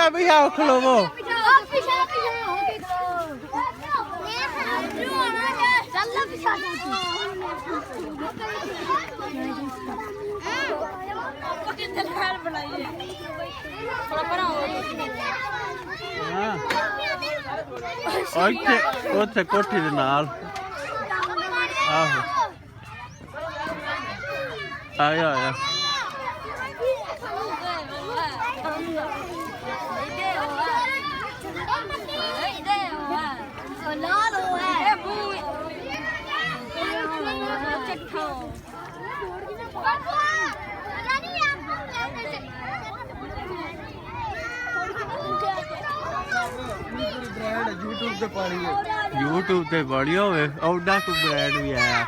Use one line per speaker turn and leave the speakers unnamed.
भैया खलोवो ਉੱਥੇ ਕੋਠੀ ਦੇ ਨਾਲ ਆਹੋ ਆਇਆ YouTube ਤੇ ਪਾਣੀ ਹੋਵੇ ਔਡਾ ਕੋ ਬ੍ਰਾਂਡ ਵੀ ਆਇਆ।